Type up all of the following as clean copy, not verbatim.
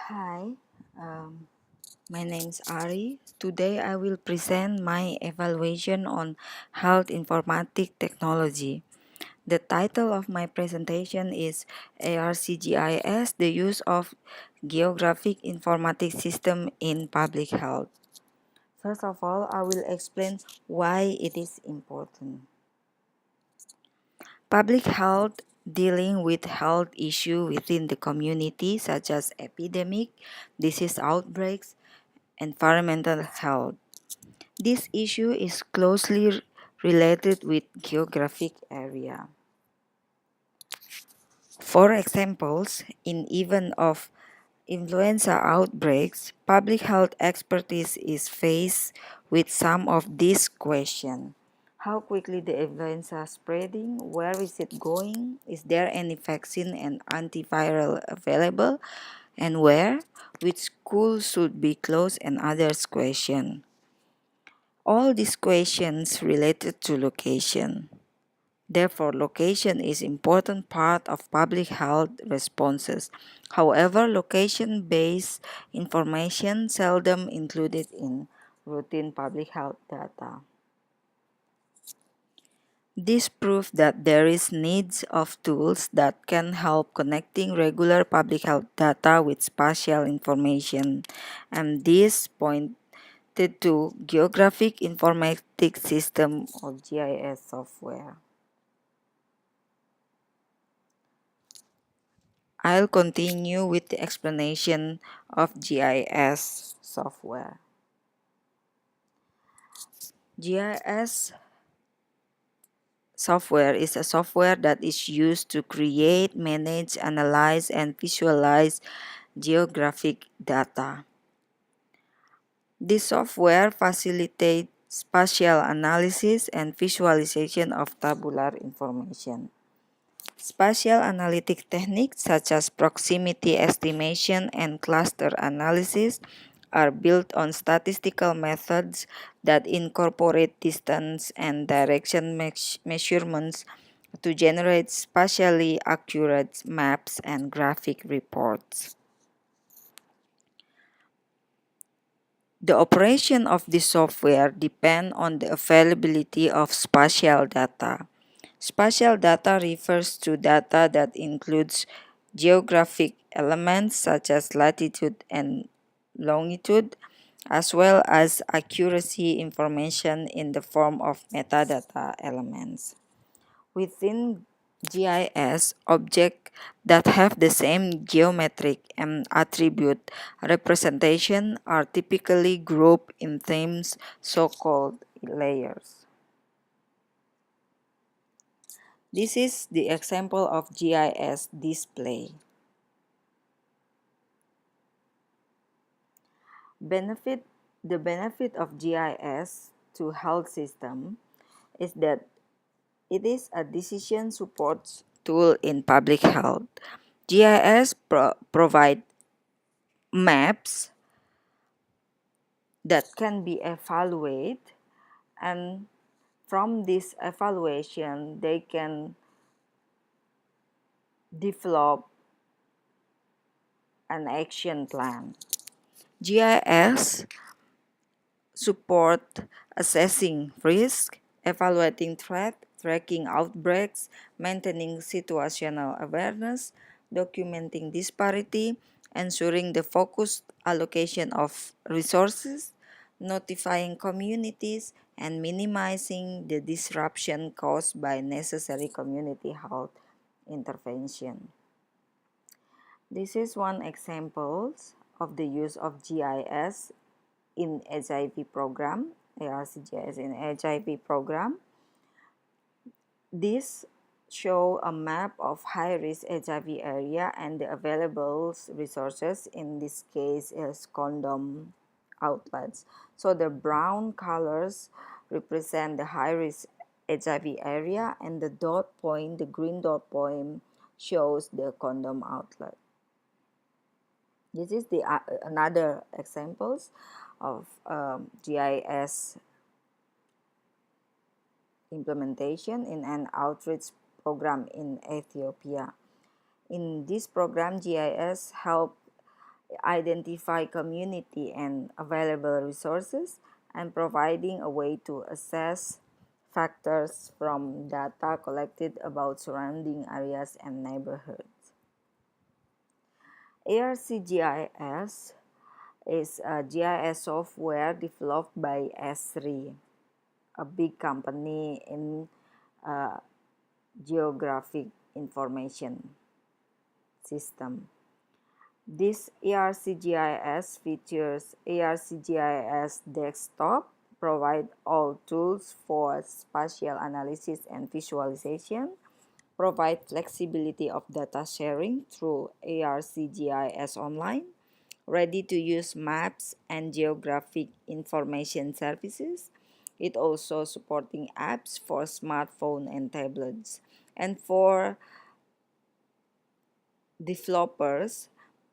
Hi, my name's Ari. Today I will present my evaluation on health informatic technology. The title of my presentation is ARCGIS, the use of geographic informatic system in public health. First of all, I will explain why it is important. Public health dealing with health issues within the community such as epidemic, disease outbreaks, environmental health. This issue is closely related with geographic area. For examples, in event of influenza outbreaks, public health expertise is faced with some of these questions. How quickly the influenza spreading? Where is it going? Is there any vaccine and antiviral available? And where? Which schools should be closed and others question. All these questions related to location. Therefore, location is important part of public health responses. However, location-based information seldom included in routine public health data. This proves that there is needs of tools that can help connecting regular public health data with spatial information, and this pointed to Geographic Informatic System or GIS software. I'll continue with the explanation of GIS software. GIS software is a software that is used to create, manage, analyze, and visualize geographic data. This software facilitates spatial analysis and visualization of tabular information. Spatial analytic techniques such as proximity estimation and cluster analysis are built on statistical methods that incorporate distance and direction measurements to generate spatially accurate maps and graphic reports. The operation of this software depends on the availability of spatial data. Spatial data refers to data that includes geographic elements such as latitude and longitude, as well as accuracy information in the form of metadata elements. Within GIS, objects that have the same geometric and attribute representation are typically grouped in themes, so-called layers. This is the example of GIS display. The benefit of GIS to health system is that it is a decision support tool in public health. GIS provide maps that can be evaluated, and from this evaluation they can develop an action plan. GIS support assessing risk, evaluating threat, tracking outbreaks, maintaining situational awareness, documenting disparity, ensuring the focused allocation of resources, notifying communities, and minimizing the disruption caused by necessary community health intervention. This is one example of the use of GIS in HIV program, ARCGIS in HIV program. This show a map of high-risk HIV area and the available resources. In this case is condom outlets. So the brown colors represent the high-risk HIV area, and the green dot point shows the condom outlet. This is the another examples of GIS implementation in an outreach program in Ethiopia. In this program, GIS help identify community and available resources, and providing a way to assess factors from data collected about surrounding areas and neighborhoods. ARCGIS is a GIS software developed by Esri, a big company in geographic information system. This ARCGIS features ARCGIS Desktop, provide all tools for spatial analysis and visualization, provide flexibility of data sharing through ARCGIS Online, ready-to-use maps and geographic information services. It also supporting apps for smartphone and tablets. And for developers,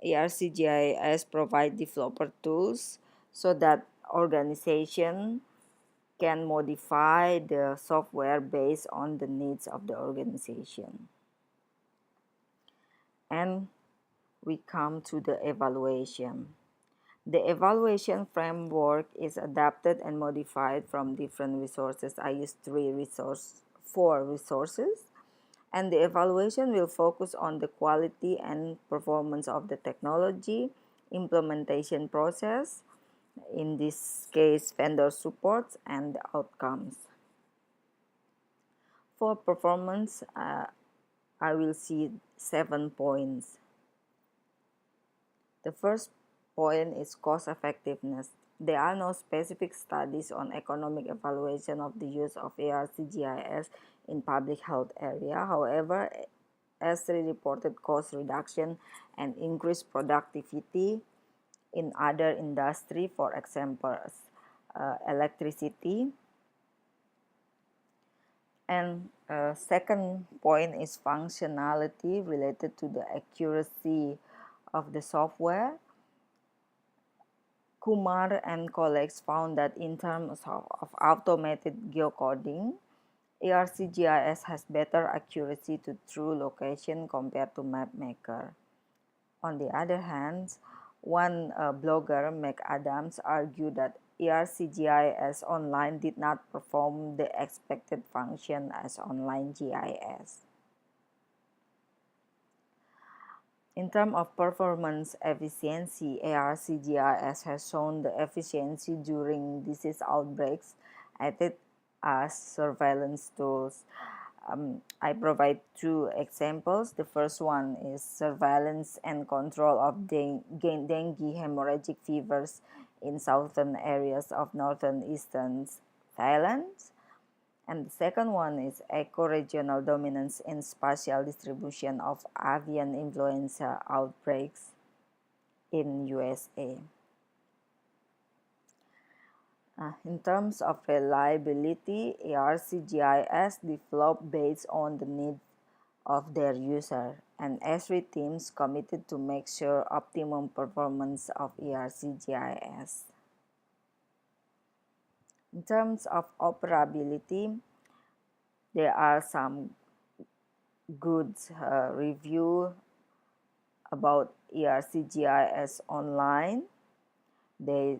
ARCGIS provide developer tools so that organization can modify the software based on the needs of the organization. And we come to the evaluation. The evaluation framework is adapted and modified from different resources. I use four resources, and the evaluation will focus on the quality and performance of the technology, implementation process, in this case vendor supports, and the outcomes. For performance, I will see 7 points. The first point is cost effectiveness. There are no specific studies on economic evaluation of the use of ARCGIS in public health area. However, S3 reported cost reduction and increased productivity in other industry, for example, electricity. And second point is functionality related to the accuracy of the software. Kumar and colleagues found that in terms of automated geocoding, ARCGIS has better accuracy to true location compared to MapMaker. On the other hand, one blogger, Meg Adams, argued that ARCGIS Online did not perform the expected function as online GIS. In terms of performance efficiency, ARCGIS has shown the efficiency during disease outbreaks added as surveillance tools. I provide two examples. The first one is surveillance and control of dengue hemorrhagic fevers in southern areas of northern eastern Thailand. And the second one is eco-regional dominance in spatial distribution of avian influenza outbreaks in USA. In terms of reliability, ARCGIS developed based on the needs of their user, and Esri teams committed to make sure optimum performance of ARCGIS. In terms of operability, there are some good review about ARCGIS Online. They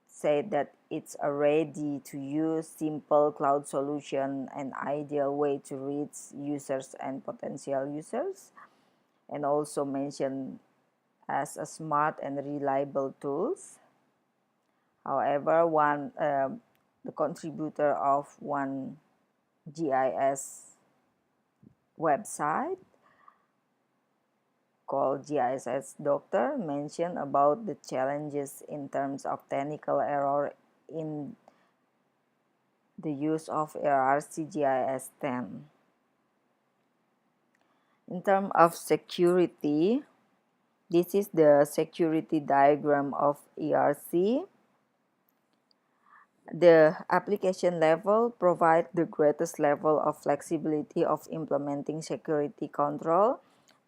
say that it's a ready-to-use, simple cloud solution, an ideal way to reach users and potential users, and also mentioned as a smart and reliable tools. However, the contributor of one GIS website called GIS Doctor mentioned about the challenges in terms of technical error in the use of ARCGIS 10. In terms of security, this is the security diagram of ERC. The application level provides the greatest level of flexibility of implementing security control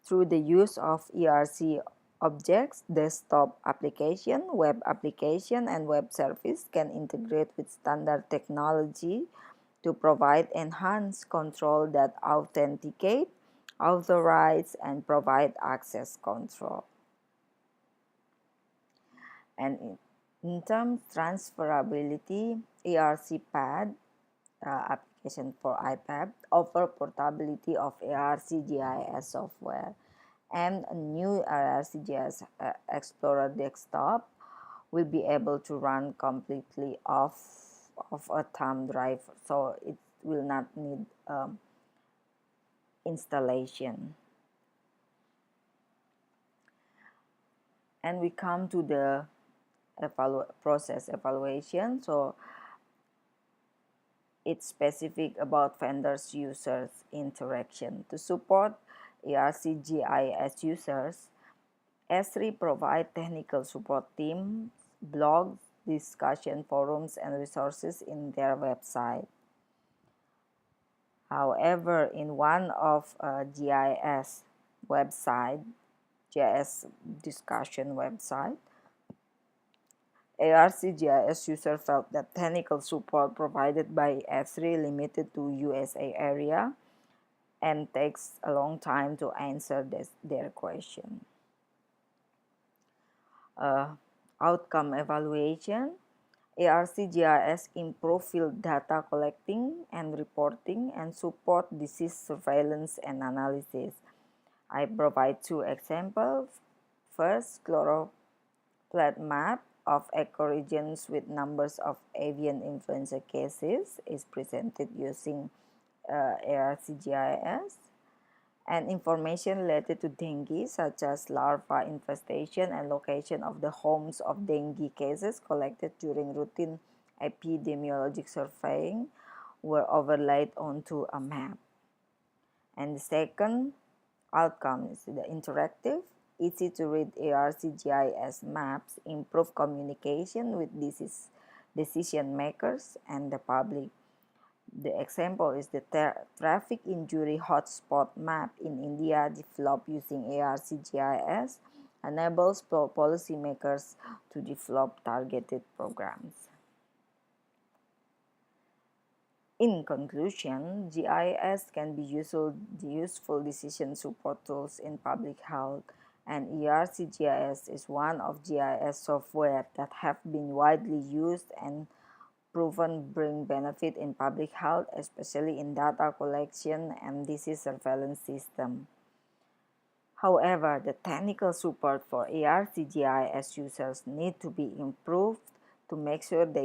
through the use of ERC objects. Desktop application, web application, and web service can integrate with standard technology to provide enhanced control that authenticate, authorize, and provide access control. And in terms transferability, ARC-PAD application for iPad offer portability of ARCGIS software, and a new ARCGIS Explorer desktop will be able to run completely off of a thumb drive, so it will not need installation. And we come to the process evaluation. So it's specific about vendors users interaction. To support ARCGIS users, Esri provide technical support teams, blogs, discussion forums, and resources in their website. However, in one of GIS website, GIS discussion website, ARCGIS user felt that technical support provided by Esri limited to USA area and takes a long time to answer their question. Outcome evaluation. ARCGIS improve field data collecting and reporting and support disease surveillance and analysis. I provide two examples. First, chloroplat map of ecoregions with numbers of avian influenza cases is presented using ARCGIS. And information related to dengue, such as larva infestation and location of the homes of dengue cases collected during routine epidemiologic surveying, were overlaid onto a map. And the second outcome is the interactive, easy to read ARCGIS maps improve communication with decision makers and the public. The example is the traffic injury hotspot map in India developed using ARCGIS enables policymakers to develop targeted programs. In conclusion, GIS can be useful decision support tools in public health, and ARCGIS is one of GIS software that have been widely used and proven bring benefit in public health, especially in data collection and disease surveillance system. However, the technical support for ARCGIS users need to be improved to make sure the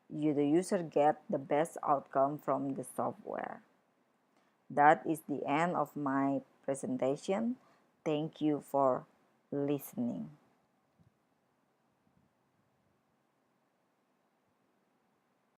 user get the best outcome from the software. That is the end of my presentation. Thank you for listening.